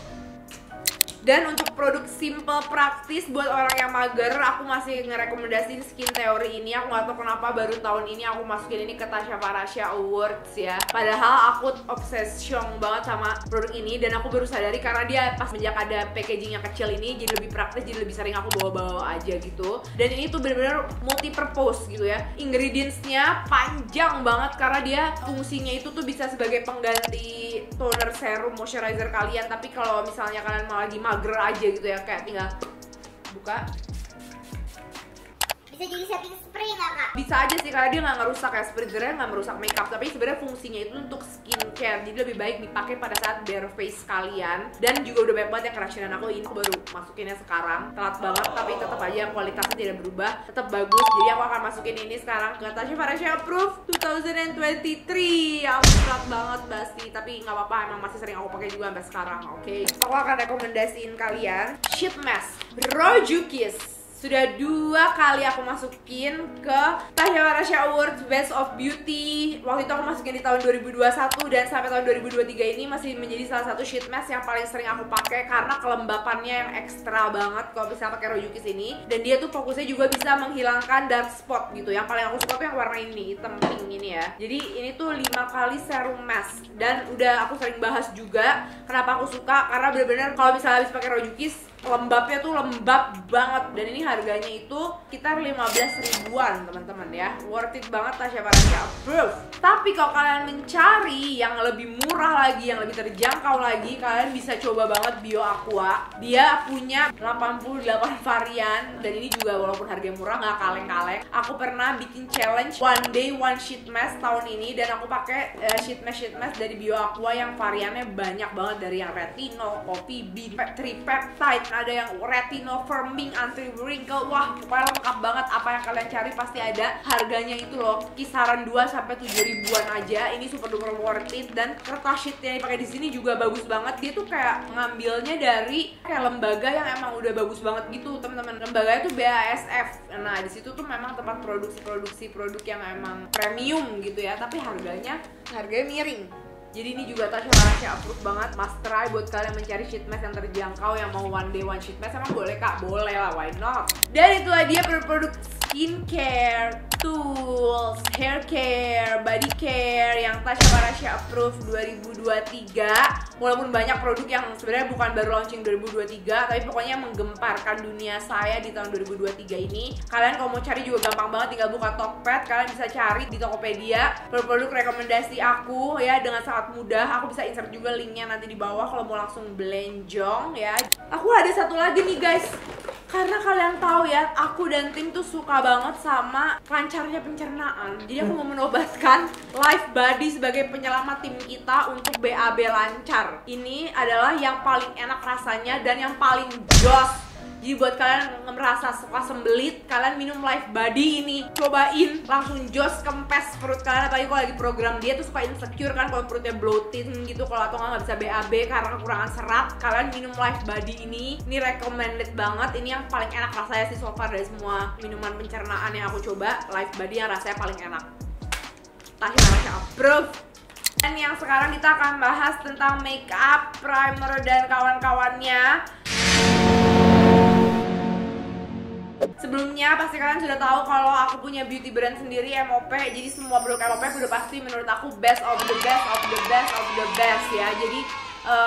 Dan untuk produk simple praktis buat orang yang mager, aku masih ngerekomendasiin Skin Theory ini. Aku gak tau kenapa baru tahun ini aku masukin ini ke Tasya Farasya Awards ya. Padahal aku obsession banget sama produk ini, dan aku baru sadari karena dia pas sejak ada packagingnya kecil ini jadi lebih praktis, jadi lebih sering aku bawa-bawa aja gitu. Dan ini tuh bener-bener multi purpose gitu ya. Ingredientsnya panjang banget karena dia fungsinya itu tuh bisa sebagai pengganti toner, serum, moisturizer kalian. Tapi kalau misalnya kalian mau lagi mager aja gitu ya, kayak tinggal buka. Bisa jadi setting spray nggak kak? Bisa aja sih, karena dia nggak ngerusak ya, sprayer nggak merusak makeup, tapi sebenarnya fungsinya itu untuk skincare, jadi lebih baik dipakai pada saat bare face kalian. Dan juga udah banyak banget yang keracunan aku, ini aku baru masukinnya sekarang, telat banget, tapi tetap aja kualitasnya tidak berubah, tetap bagus. Jadi aku akan masukin ini sekarang ke Tasya Farasya Approve 2023. Ya telat banget pasti, tapi nggak apa-apa, emang masih sering aku pakai juga sampai sekarang. Oke, aku akan rekomendasiin kalian sheet mask Rojukis. Sudah 2 kali aku masukin ke Tasya Farasya Awards Best of Beauty. Waktu itu aku masukin di tahun 2021, dan sampai tahun 2023 ini masih menjadi salah satu sheet mask yang paling sering aku pakai karena kelembapannya yang ekstra banget kalau bisa pakai Rojukis ini. Dan dia tuh fokusnya juga bisa menghilangkan dark spot gitu. Yang paling aku suka tuh yang warna ini, hitam pink ini ya. Jadi ini tuh 5 kali serum mask, dan udah aku sering bahas juga kenapa aku suka, karena bener-bener kalau misalnya habis pakai Rojukis lembabnya tuh lembab banget, dan ini harganya itu sekitar 15 ribuan teman-teman ya. Worth it banget, Tasya Farasya approve. Tapi kalau kalian mencari yang lebih murah lagi, yang lebih terjangkau lagi, kalian bisa coba banget Bio Aqua. Dia punya 88 varian, dan ini juga walaupun harganya murah nggak kaleng-kaleng. Aku pernah bikin challenge one day one sheet mask tahun ini, dan aku pakai sheet mask dari Bio Aqua yang variannya banyak banget, dari yang retinol, coffee bean, tripeptide, ada yang retinol firming, anti wrinkle. Wah, pokoknya lengkap banget, apa yang kalian cari pasti ada. Harganya itu loh kisaran 2-7 ribuan aja. Ini super duper worth it, dan kertas sheet yang dipakai di sini juga bagus banget. Dia tuh kayak ngambilnya dari kayak lembaga yang emang udah bagus banget gitu, teman-teman. Lembaganya tuh BASF. Nah, di situ tuh memang tempat produksi produk yang emang premium gitu ya, tapi harganya miring. Jadi ini juga Tasya Farasya approve banget, must try buat kalian mencari sheet mask yang terjangkau, yang mau one day one sheet mask. Emang boleh kak? Boleh lah, why not? Dan itulah dia produk skincare, tools, hair care, body care yang Tasya Farasya approve 2023. Walaupun banyak produk yang sebenarnya bukan baru launching 2023, tapi pokoknya menggemparkan dunia saya di tahun 2023 ini. Kalian kalau mau cari juga gampang banget, tinggal buka Tokped, kalian bisa cari di Tokopedia produk rekomendasi aku ya dengan sangat mudah. Aku bisa insert juga linknya nanti di bawah kalau mau langsung belenjong ya. Aku ada satu lagi nih guys, karena kalian tahu ya, aku dan tim tuh suka banget sama lancarnya pencernaan. Jadi aku mau menobatkan Life Body sebagai penyelamat tim kita untuk BAB lancar. Ini adalah yang paling enak rasanya dan yang paling jos Jadi buat kalian yang merasa suka sembelit, kalian minum Life Body ini, cobain, langsung jos kempes perut kalian. Apalagi kalau lagi program diet tuh suka insecure kan kalau perutnya bloating gitu, kalau atau nggak bisa BAB karena kekurangan serat, kalian minum Life Body ini recommended banget. Ini yang paling enak rasanya sih so far dari semua minuman pencernaan yang aku coba. Life Body yang rasanya paling enak. Tasya approve. Dan yang sekarang kita akan bahas tentang makeup, primer, dan kawan-kawannya. Sebelumnya pasti kalian sudah tahu kalau aku punya beauty brand sendiri, MOP. Jadi semua produk MOP udah pasti menurut aku best of the best of the best of the best ya. Jadi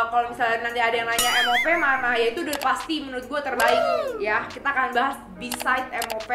kalau misalnya nanti ada yang nanya MOP mana, ya itu udah pasti menurut gue terbaik ya. Kita akan bahas beside MOP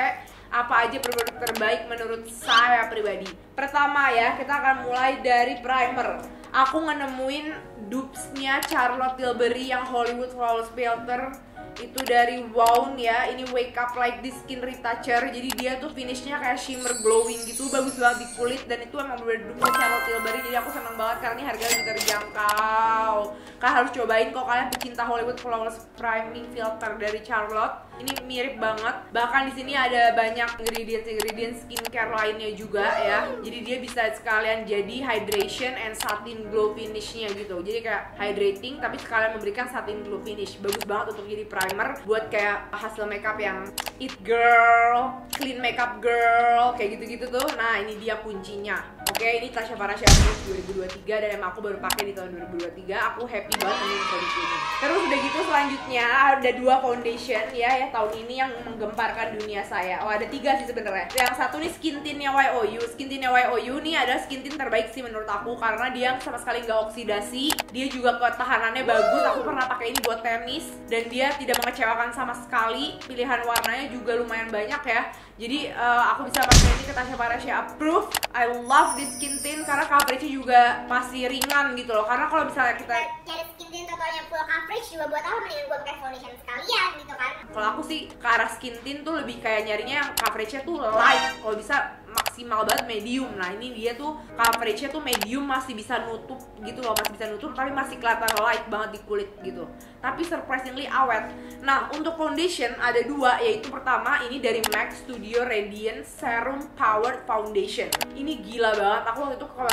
apa aja produk terbaik menurut saya pribadi. Pertama ya, kita akan mulai dari primer. Aku nemuin dupes-nya Charlotte Tilbury yang Hollywood Flawless Filter. Itu dari Wound ya, ini Wake Up Like This Skin Retoucher. Jadi dia tuh finishnya kayak shimmer glowing gitu, bagus banget di kulit. Dan itu emang bener-bener Charlotte Tilbury, jadi aku seneng banget karena ini harganya lebih terjangkau. Kalian harus cobain kalau kalian pecinta Hollywood Flawless Priming Filter dari Charlotte. Ini mirip banget, bahkan di sini ada banyak ingredients skincare lainnya juga ya. Jadi dia bisa sekalian jadi hydration and satin glow finishnya gitu. Jadi kayak hydrating tapi sekalian memberikan satin glow finish. Bagus banget untuk jadi primer buat kayak hasil makeup yang it girl, clean makeup girl, kayak gitu-gitu tuh. Nah ini dia kuncinya. Oke, ini Tasya Farasya 2023 dan emang aku baru pakai di tahun 2023. Aku happy banget dengan produk ini. Terus udah gitu selanjutnya ada 2 foundation ya tahun ini yang menggemparkan dunia saya. Oh ada 3 sih sebenarnya. Yang satu nih skin tintnya YOU. Skin tintnya YOU nih adalah skin tint terbaik sih menurut aku karena dia sama sekali nggak oksidasi. Dia juga ketahanannya bagus. Aku pernah pakai ini buat tenis dan dia tidak mengecewakan sama sekali. Pilihan warnanya juga lumayan banyak ya. Jadi aku bisa pakai ini ke Tasya Farasya approve. I love this skin tint karena coveragenya juga masih ringan gitu loh. Karena kalau misalnya kita cari skin tint totalnya full coverage juga buat apa mendingan gue pakai foundation sekalian gitu kan. Kalau aku sih ke arah skin tint tuh lebih kayak nyarinya yang coveragenya tuh light. Kalau bisa maksimal banget medium. Nah ini dia tuh coveragenya tuh medium, masih bisa nutup gitu loh, masih bisa nutup tapi masih kelihatan light banget di kulit gitu. Tapi surprisingly awet. Nah untuk foundation ada 2, yaitu pertama ini dari MAC Studio Radiant Serum Powered Foundation. Ini gila banget. Aku waktu itu ke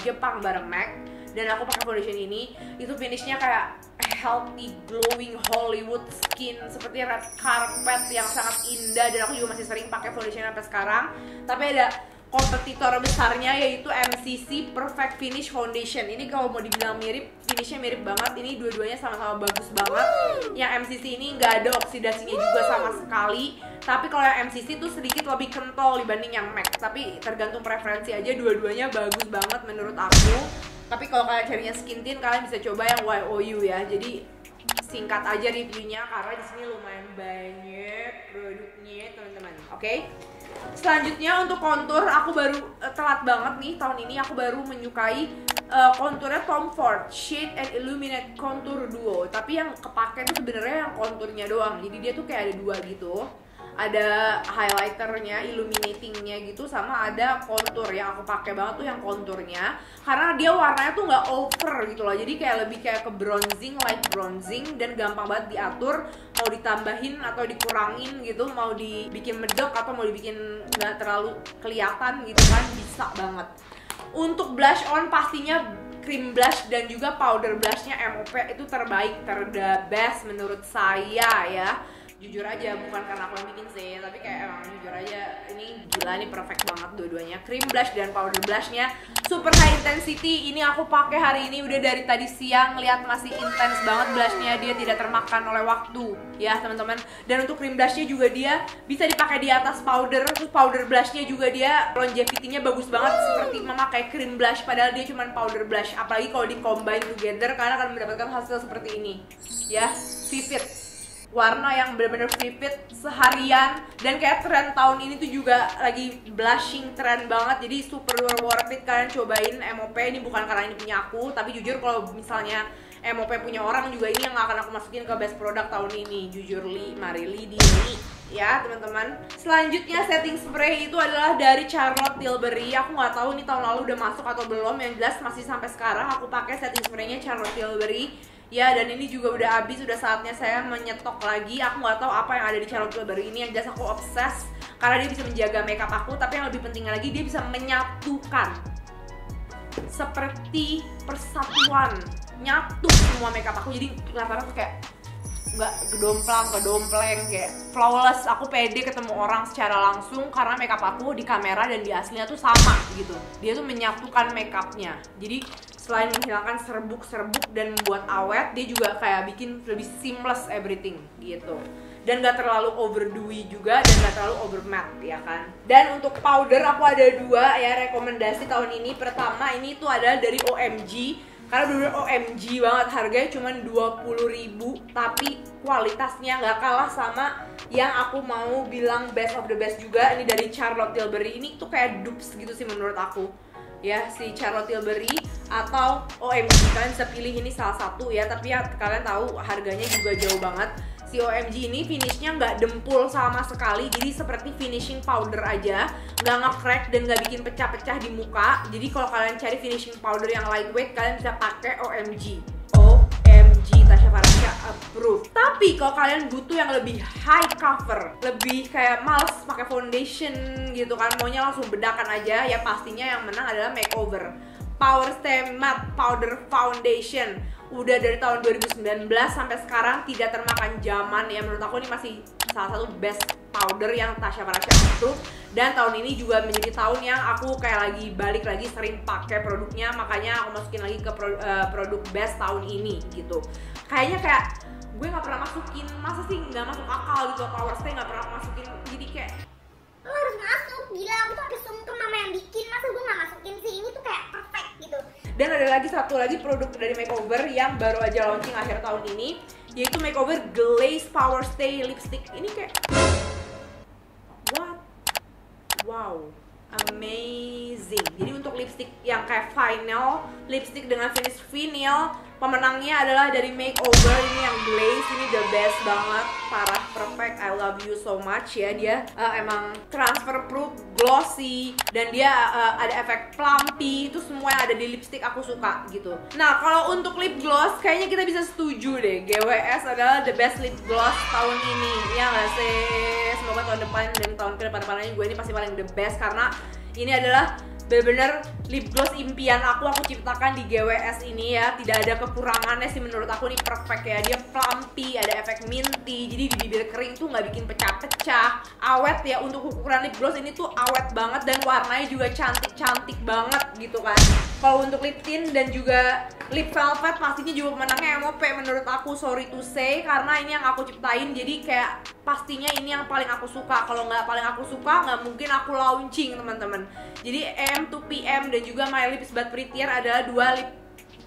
Jepang bareng MAC dan aku pakai foundation ini. Itu finishnya kayak healthy, glowing Hollywood skin seperti red carpet yang sangat indah. Dan aku juga masih sering pakai foundation sampai sekarang. Tapi ada kompetitor besarnya yaitu MCC Perfect Finish Foundation. Ini kalau mau dibilang mirip, finishnya mirip banget. Ini dua-duanya sama-sama bagus banget. Yang MCC ini nggak ada oksidasinya juga sama sekali. Tapi kalau yang MCC tuh sedikit lebih kental dibanding yang MAC. Tapi tergantung preferensi aja, dua-duanya bagus banget menurut aku. Tapi kalau kalian carinya skin tint, kalian bisa coba yang YOU ya. Jadi singkat aja reviewnya karena di sini lumayan banyak produknya teman-teman. Oke. Selanjutnya untuk kontur, aku baru telat banget nih tahun ini. Aku baru menyukai konturnya Tom Ford Shade and Illuminate Contour Duo. Tapi yang kepake tuh sebenarnya yang konturnya doang. Jadi dia tuh kayak ada 2 gitu. Ada highlighternya, illuminatingnya gitu, sama ada kontur. Yang aku pakai banget tuh yang konturnya karena dia warnanya tuh nggak over gitu loh. Jadi kayak lebih kayak ke bronzing, light bronzing, dan gampang banget diatur. Mau ditambahin atau dikurangin gitu, mau dibikin medok atau mau dibikin nggak terlalu kelihatan gitu kan, bisa banget. Untuk blush on pastinya cream blush dan juga powder blushnya MOP itu terbaik, the best menurut saya ya. Jujur aja, bukan karena aku yang bikin sih, tapi kayak emang jujur aja ini gila, ini perfect banget dua-duanya. Cream blush dan powder blushnya super high intensity. Ini aku pakai hari ini udah dari tadi siang, lihat masih intens banget blushnya, dia tidak termakan oleh waktu ya teman-teman. Dan untuk cream blushnya juga dia bisa dipakai di atas powder. Terus powder blushnya juga dia longevity-nya bagus banget, seperti memakai cream blush padahal dia cuma powder blush. Apalagi kalau di combine together, kalian akan mendapatkan hasil seperti ini ya, vivid, warna yang benar-benar vivid seharian. Dan kayak tren tahun ini tuh juga lagi blushing trend banget, jadi super worth it kalian cobain MOP. Ini bukan karena ini punya aku, tapi jujur kalau misalnya MOP punya orang juga, ini yang akan aku masukin ke best product tahun ini. Jujur Marily di ini ya teman-teman. Selanjutnya setting spray itu adalah dari Charlotte Tilbury. Aku nggak tahu nih tahun lalu udah masuk atau belum, yang jelas masih sampai sekarang aku pakai setting spraynya Charlotte Tilbury ya. Dan ini juga udah habis, udah saatnya saya menyetok lagi. Aku nggak tahu apa yang ada di Charlotte Tilbury ini, yang jelas aku obses karena dia bisa menjaga makeup aku, tapi yang lebih penting lagi dia bisa menyatukan seperti persatuan, nyatu semua makeup aku. Jadi kelihatan tuh kayak nggak kedompleng, kayak flawless. Aku pede ketemu orang secara langsung karena makeup aku di kamera dan di aslinya tuh sama gitu. Dia tuh menyatukan makeupnya. Jadi selain menghilangkan serbuk-serbuk dan membuat awet, dia juga kayak bikin lebih seamless everything gitu. Dan gak terlalu overdewy juga, dan gak terlalu over matte, ya kan. Dan untuk powder aku ada 2 ya rekomendasi tahun ini. Pertama ini tuh adalah dari OMG, karena bener OMG banget, harganya cuma 20.000, tapi kualitasnya gak kalah sama yang aku mau bilang best of the best juga. Ini dari Charlotte Tilbury, ini tuh kayak dupes gitu sih menurut aku ya, si Charlotte Tilbury atau OMG. Kalian bisa pilih ini salah satu ya, tapi ya kalian tahu harganya juga jauh banget. Si OMG ini finishnya nggak dempul sama sekali, jadi seperti finishing powder aja, nggak nge-crack dan nggak bikin pecah-pecah di muka. Jadi kalau kalian cari finishing powder yang lightweight, kalian bisa pakai OMG. OMG, Tasya Farasya approve. Tapi kalau kalian butuh yang lebih high cover, lebih kayak males pakai foundation gitu kan, maunya langsung bedakan aja, ya pastinya yang menang adalah Makeover Power Stay Matte Powder Foundation. Udah dari tahun 2019 sampai sekarang tidak termakan zaman ya. Menurut aku ini masih salah satu best powder yang Tasya Farasya approve. Dan tahun ini juga menjadi tahun yang aku kayak lagi balik lagi sering pakai produknya, makanya aku masukin lagi ke produk best tahun ini gitu. Kayaknya kayak gue nggak pernah masukin, masa sih nggak masuk akal gitu, Power Stay nggak pernah masukin. Jadi kayak lo harus masuk, gila aku tuh sampai sungkem sama yang bikin, masa gue nggak masukin sih, ini tuh kayak perfect gitu. Dan ada lagi satu lagi produk dari Makeover yang baru aja launching akhir tahun ini, yaitu Makeover Glaze Power Stay Lipstick. Ini kayak what? Wow, amazing. Jadi untuk lipstick yang kayak vinyl, lipstick dengan finish vinyl, pemenangnya adalah dari Makeover. Ini yang glaze, ini the best banget, parah, perfect, I love you so much ya. Dia emang transfer proof, glossy, dan dia ada efek plumpy. Itu semua yang ada di lipstick aku suka gitu. Nah kalau untuk lip gloss, kayaknya kita bisa setuju deh, GWS adalah the best lip gloss tahun ini, ya nggak sih? Semoga tahun depan dan tahun ke-depan-depannya gue ini pasti paling the best, karena ini adalah bener-bener lip gloss impian aku ciptakan di GWS ini ya. Tidak ada kekurangannya sih menurut aku, nih perfect ya. Dia plumpy, ada efek minty, jadi di bibir kering tuh nggak bikin pecah-pecah, awet ya. Untuk ukuran lip gloss ini tuh awet banget, dan warnanya juga cantik-cantik banget gitu kan. Kalau untuk lip tint dan juga lip velvet pastinya juga pemenangnya MOP menurut aku, sorry to say, karena ini yang aku ciptain, jadi kayak pastinya ini yang paling aku suka. Kalau nggak paling aku suka, nggak mungkin aku launching teman-teman. Jadi AM2PM dan juga My Lips But Prettier adalah 2 lip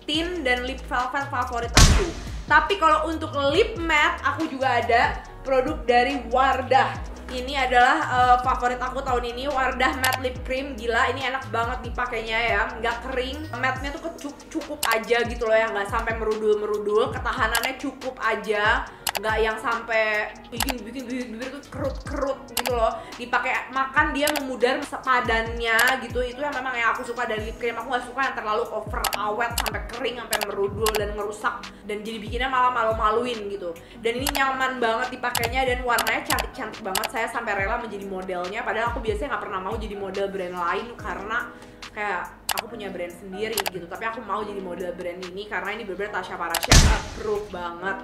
tint dan lip velvet favorit aku. Tapi kalau untuk lip matte, aku juga ada produk dari Wardah. Ini adalah favorit aku tahun ini, Wardah Matte Lip Cream. Gila, ini enak banget dipakainya ya, nggak kering, matte-nya tuh cukup aja gitu loh ya, nggak sampai merudul-merudul, ketahanannya cukup aja, nggak yang sampai bikin bibir tuh kerut-kerut gitu loh. Dipakai makan dia memudar sepadannya gitu. Itu yang memang yang aku suka dari lip cream. Aku nggak suka yang terlalu over awet sampai kering, sampai merudul dan ngerusak, dan jadi bikinnya malah malu-maluin gitu. Dan ini nyaman banget dipakainya, dan warnanya cantik-cantik banget. Saya sampai rela menjadi modelnya, padahal aku biasanya nggak pernah mau jadi model brand lain karena kayak aku punya brand sendiri gitu. Tapi aku mau jadi model brand ini karena ini bener-bener Tasya Farasya approve banget.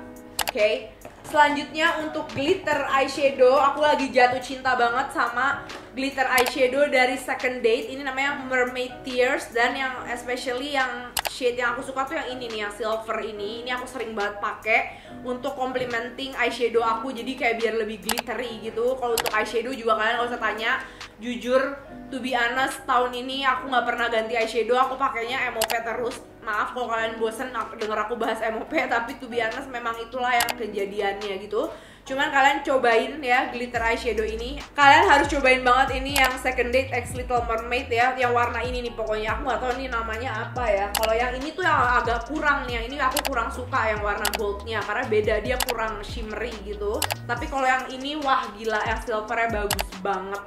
Oke, selanjutnya untuk glitter eyeshadow, aku lagi jatuh cinta banget sama glitter eyeshadow dari Second Date. Ini namanya Mermaid Tears, dan yang especially yang shade yang aku suka tuh yang ini nih, yang silver ini. Ini aku sering banget pakai untuk complementing eyeshadow aku, jadi kayak biar lebih glittery gitu. Kalau untuk eyeshadow juga kalian gak usah tanya, jujur to be honest, tahun ini aku nggak pernah ganti eyeshadow, aku pakainya MOP terus. Maaf kalau kalian bosen denger aku bahas MOP, tapi to be honest memang itulah yang kejadiannya gitu. Cuman kalian cobain ya glitter eyeshadow ini. Kalian harus cobain banget ini yang Second Date X Little Mermaid ya, yang warna ini nih pokoknya. Aku gak tahu ini namanya apa ya. Kalau yang ini tuh yang agak kurang nih, yang ini aku kurang suka yang warna goldnya karena beda, dia kurang shimmery gitu. Tapi kalau yang ini wah gila, yang silvernya bagus banget.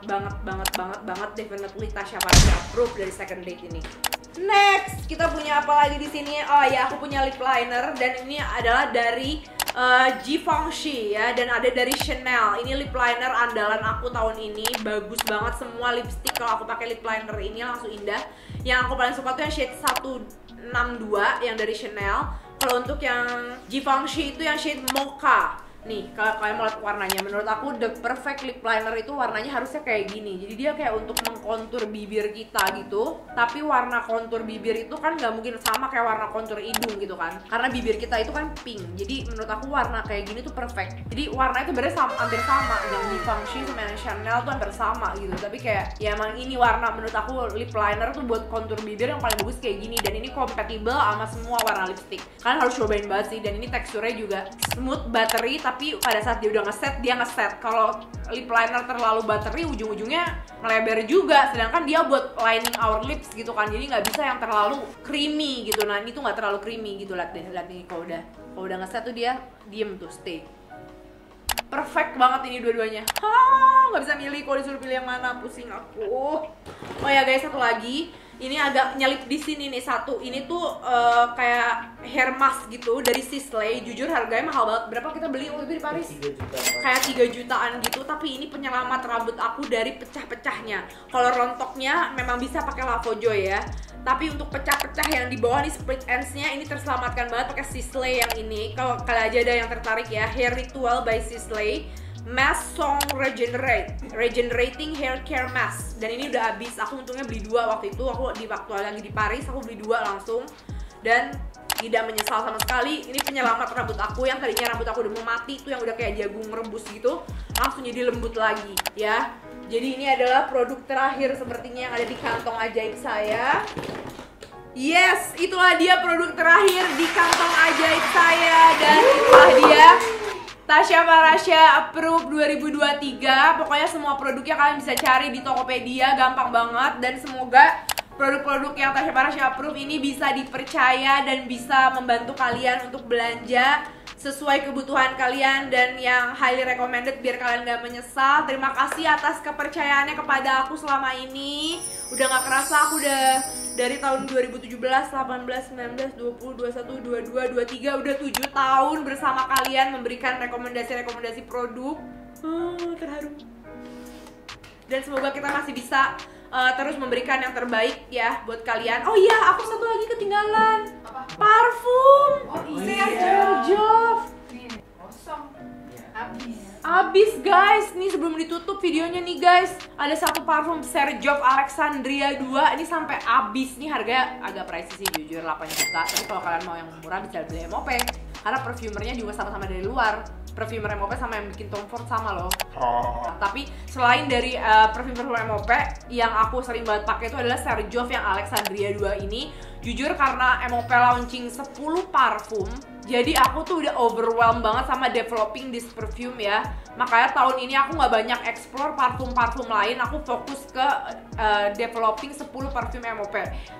Definitely Tasya Farasya approve dari Second Date ini. Next, kita punya apa lagi di sini? Oh ya, aku punya lip liner dan ini adalah dari Givenchy ya, dan ada dari Chanel. Ini lip liner andalan aku tahun ini, bagus banget semua lipstick. Kalau aku pakai lip liner ini langsung indah. Yang aku paling suka tuh yang shade 162 yang dari Chanel. Kalau untuk yang Givenchy itu yang shade Mocha. Nih, kalau kalian mau lihat warnanya, menurut aku the perfect lip liner itu warnanya harusnya kayak gini. Jadi dia kayak untuk mengkontur bibir kita gitu. Tapi warna kontur bibir itu kan nggak mungkin sama kayak warna kontur hidung gitu kan. Karena bibir kita itu kan pink. Jadi menurut aku warna kayak gini tuh perfect. Jadi warna itu sebenarnya hampir sama. Yang Givenchy sama yang Chanel tuh hampir sama gitu. Tapi kayak ya emang ini warna menurut aku lip liner tuh buat kontur bibir yang paling bagus kayak gini. Dan ini kompatibel sama semua warna lipstick. Kalian harus cobain banget sih. Dan ini teksturnya juga smooth, buttery, tapi pada saat dia udah ngeset, dia ngeset. Kalau lip liner terlalu buttery, ujung-ujungnya melebar juga. Sedangkan dia buat lining our lips gitu kan. Jadi nggak bisa yang terlalu creamy gitu. Nah ini tuh nggak terlalu creamy gitu. Lihat deh, lihat nih kalau udah ngeset tuh dia diem tuh, stay. Perfect banget ini dua-duanya. Nggak bisa milih, kalau disuruh pilih yang mana pusing aku. Oh ya guys, satu lagi. Ini agak nyelip di sini nih satu. Ini tuh kayak hair mask gitu dari Sisley. Jujur harganya mahal banget. Berapa kita beli waktu itu di Paris? 3 juta. Kayak 3 jutaan gitu. Tapi ini penyelamat rambut aku dari pecah-pecahnya. Kalau rontoknya memang bisa pakai Lavojoy ya. Tapi untuk pecah-pecah yang di bawah nih split ends-nya ini terselamatkan banget pakai Sisley yang ini. Kalau kalian aja ada yang tertarik ya, Hair Ritual by Sisley. Mask Song Regenerating Hair Care Mask. Dan ini udah habis. Aku untungnya beli 2 waktu itu. Aku waktu lagi di Paris aku beli 2 langsung. Dan tidak menyesal sama sekali. Ini penyelamat rambut aku yang tadinya rambut aku udah mau mati tuh, yang udah kayak jagung rebus gitu, langsung jadi lembut lagi ya. Jadi ini adalah produk terakhir sepertinya yang ada di kantong ajaib saya. Yes, itulah dia produk terakhir di kantong ajaib saya. Dan itulah dia Tasya Farasya Approve 2023. Pokoknya semua produknya kalian bisa cari di Tokopedia, gampang banget. Dan semoga produk-produk yang Tasya Farasya Approve ini bisa dipercaya dan bisa membantu kalian untuk belanja sesuai kebutuhan kalian dan yang highly recommended biar kalian gak menyesal. Terima kasih atas kepercayaannya kepada aku selama ini. Udah gak kerasa aku udah dari tahun 2017, 18, 19, 20, 21, 22, 23 udah 7 tahun bersama kalian memberikan rekomendasi-rekomendasi produk. Terharu. Dan semoga kita masih bisa terus memberikan yang terbaik ya buat kalian. Oh iya, aku satu lagi ketinggalan. Apa? Parfum. Oh Sergio. Kosong. Habis. Abis guys, nih sebelum ditutup videonya nih guys, ada satu parfum Sergio Alexandria 2. Ini sampai abis. Nih harganya agak pricey sih jujur, 8 juta. Tapi kalau kalian mau yang murah bisa beli MOP. Karena perfumernya juga sama-sama dari luar. Perfumer MOP sama yang bikin Tom Ford sama loh. Nah, tapi selain dari perfumer MOP, yang aku sering banget pakai itu adalah Sergio yang Alexandria 2 ini. Jujur karena MOP launching 10 parfum, jadi aku tuh udah overwhelmed banget sama developing this perfume ya. Makanya tahun ini aku nggak banyak explore parfum-parfum lain, aku fokus ke developing 10 parfum MOP.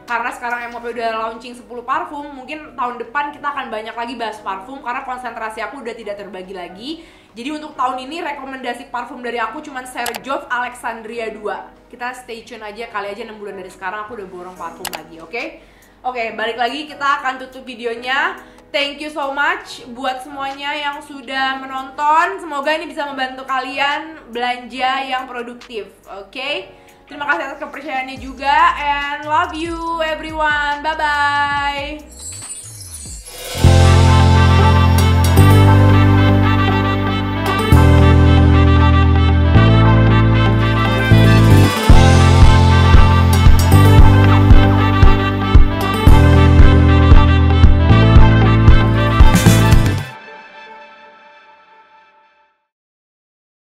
Karena sekarang MOP udah launching 10 parfum, mungkin tahun depan kita akan banyak lagi bahas parfum karena konsentrasi aku udah tidak terbagi lagi. Jadi untuk tahun ini rekomendasi parfum dari aku cuman Sergio Alexandria 2. Kita stay tune aja, kali aja 6 bulan dari sekarang aku udah borong parfum lagi, oke? Oke, balik lagi kita akan tutup videonya. Thank you so much buat semuanya yang sudah menonton. Semoga ini bisa membantu kalian belanja yang produktif, oke? Terima kasih atas kepercayaannya juga, and love you everyone. Bye-bye.